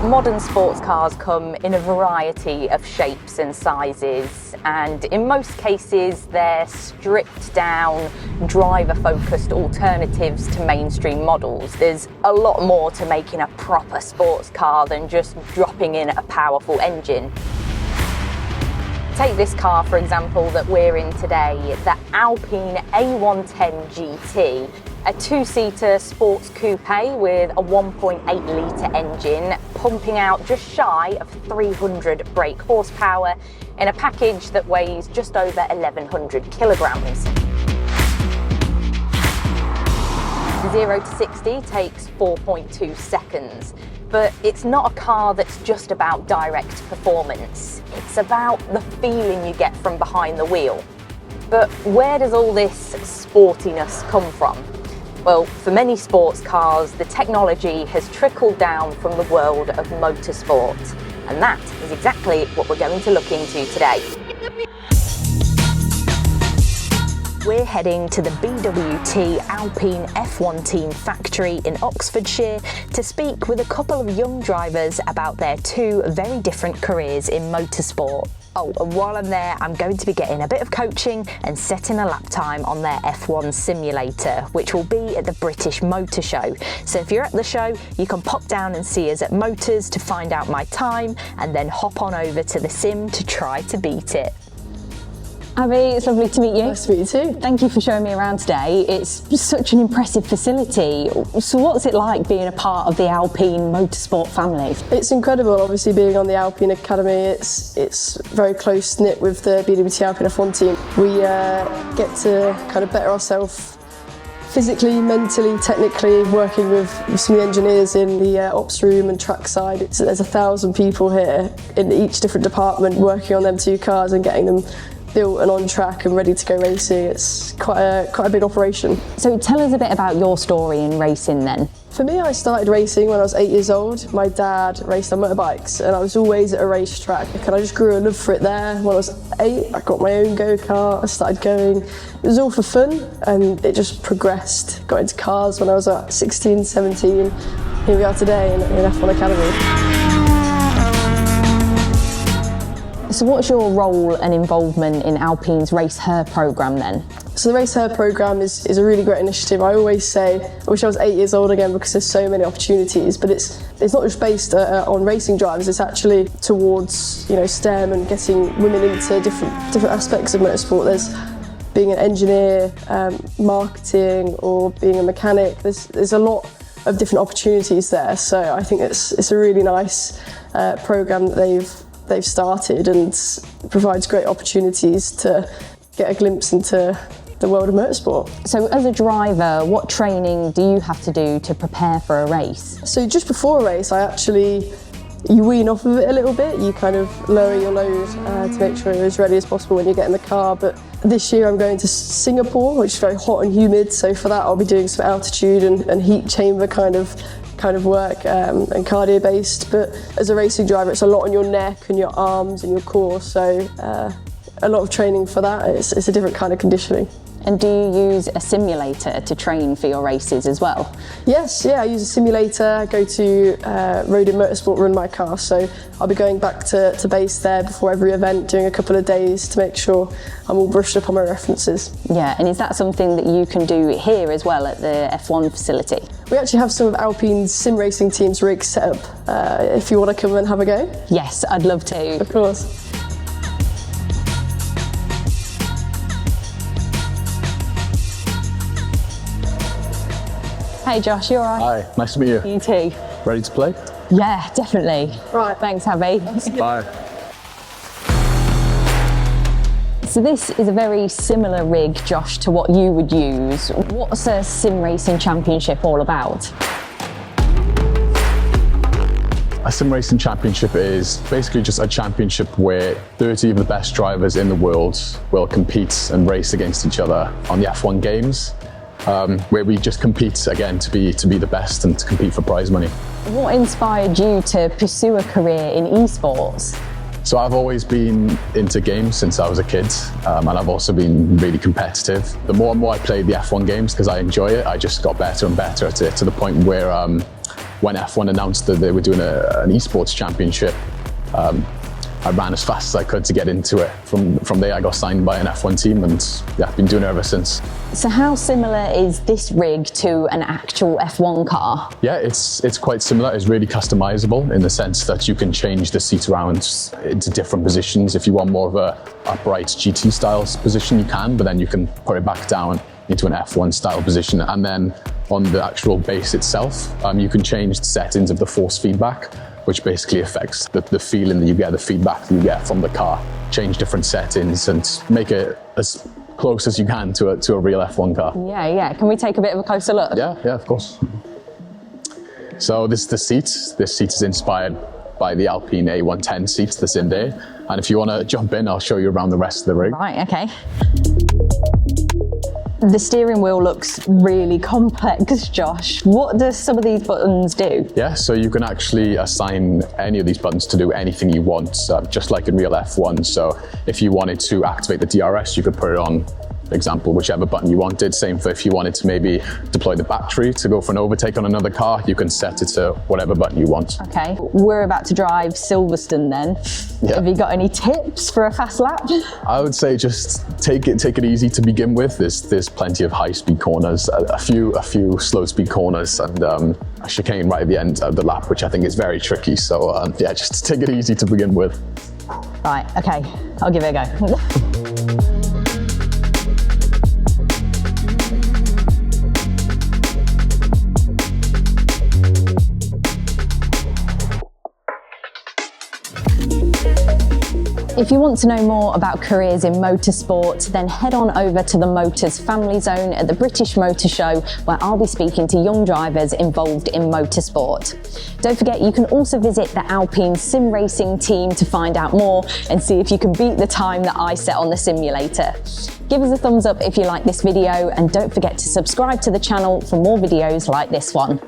Modern sports cars come in a variety of shapes and sizes, and in most cases they're stripped down, driver-focused alternatives to mainstream models. There's a lot more to making a proper sports car than just dropping in a powerful engine. Take this car, for example, that we're in today, the Alpine A110 GT, a two-seater sports coupe with a 1.8 litre engine, pumping out just shy of 300 brake horsepower in a package that weighs just over 1,100 kilograms. 0 to 60 takes 4.2 seconds. But it's not a car that's just about direct performance. It's about the feeling you get from behind the wheel. But where does all this sportiness come from? Well, for many sports cars, the technology has trickled down from the world of motorsport. And that is exactly what we're going to look into today. We're heading to the BWT Alpine F1 Team Factory in Oxfordshire to speak with a couple of young drivers about their two very different careers in motorsport. Oh, and while I'm there, I'm going to be getting a bit of coaching and setting a lap time on their F1 simulator, which will be at the British Motor Show. So if you're at the show, you can pop down and see us at Motors to find out my time, and then hop on over to the sim to try to beat it. Abbi, it's lovely to meet you. Nice to meet you too. Thank you for showing me around today. It's such an impressive facility. So what's it like being a part of the Alpine motorsport family? It's incredible, obviously, being on the Alpine Academy. It's very close-knit with the BWT Alpine F1 team. We get to kind of better ourselves physically, mentally, technically, working with some of the engineers in the ops room and trackside. There's 1,000 people here in each different department working on them two cars and getting them built and on track and ready to go racing. It's quite a big operation. So tell us a bit about your story in racing then. For me, I started racing when I was 8 years old. My dad raced on motorbikes and I was always at a racetrack. And I just grew a love for it there. When I was 8, I got my own go-kart, I started going. It was all for fun and it just progressed. Got into cars when I was 16, 17. Here we are today in F1 Academy. So what's your role and involvement in Alpine's Race Her programme then? So the Race Her programme is a really great initiative. I always say, I wish I was 8 years old again because there's so many opportunities, but it's not just based on racing drivers, it's actually towards STEM and getting women into different aspects of motorsport. There's being an engineer, marketing, or being a mechanic. There's a lot of different opportunities there, so I think it's a really nice programme that they've started and provides great opportunities to get a glimpse into the world of motorsport. So as a driver, what training do you have to do to prepare for a race? So just before a race, you wean off of it a little bit. You kind of lower your load to make sure you're as ready as possible when you get in the car. But this year I'm going to Singapore, which is very hot and humid. So for that, I'll be doing some altitude and heat chamber kind of work and cardio based, but as a racing driver it's a lot on your neck and your arms and your core, so a lot of training for that. It's a different kind of conditioning. And do you use a simulator to train for your races as well? Yes, I use a simulator. I go to Road in Motorsport Run My Car, so I'll be going back to base there before every event, doing a couple of days to make sure I'm all brushed up on my references. Yeah, and is that something that you can do here as well at the F1 facility? We actually have some of Alpine Sim Racing Team's rigs set up, if you want to come and have a go. Yes, I'd love to. Of course. Hey Josh, you alright? Hi, nice to meet you. You too. Ready to play? Yeah, definitely. Right. Thanks, Abbi. Bye. So this is a very similar rig, Josh, to what you would use. What's a sim racing championship all about? A sim racing championship is basically just a championship where 30 of the best drivers in the world will compete and race against each other on the F1 games. Where we just compete again to be the best and to compete for prize money. What inspired you to pursue a career in esports? So I've always been into games since I was a kid, and I've also been really competitive. The more and more I played the F1 games, because I enjoy it, I just got better and better at it, to the point where when F1 announced that they were doing an esports championship, I ran as fast as I could to get into it. From there, I got signed by an F1 team, and yeah, I've been doing it ever since. So how similar is this rig to an actual F1 car? Yeah, it's quite similar. It's really customizable in the sense that you can change the seat around into different positions. If you want more of a upright GT style position, you can, but then you can put it back down into an F1 style position. And then on the actual base itself, you can change the settings of the force feedback, which basically affects the feeling that you get, the feedback that you get from the car. Change different settings and make it as close as you can to a real F1 car. Yeah. Can we take a bit of a closer look? Yeah, of course. So this is the seat. This seat is inspired by the Alpine A110 seat that's in there. And if you want to jump in, I'll show you around the rest of the rig. Right, okay. The steering wheel looks really complex, Josh. What do some of these buttons do? Yeah, so you can actually assign any of these buttons to do anything you want, just like in real F1. So if you wanted to activate the DRS, you could put it on, for example, whichever button you wanted. Same for if you wanted to maybe deploy the battery to go for an overtake on another car, you can set it to whatever button you want. Okay, we're about to drive Silverstone then. Yeah. Have you got any tips for a fast lap? I would say just take it easy to begin with. There's plenty of high-speed corners, a few slow-speed corners, and a chicane right at the end of the lap, which I think is very tricky. So yeah, just take it easy to begin with. Right, okay, I'll give it a go. If you want to know more about careers in motorsport, then head on over to the Motors Family Zone at the British Motor Show, where I'll be speaking to young drivers involved in motorsport. Don't forget, you can also visit the Alpine Sim Racing Team to find out more and see if you can beat the time that I set on the simulator. Give us a thumbs up if you like this video, and don't forget to subscribe to the channel for more videos like this one.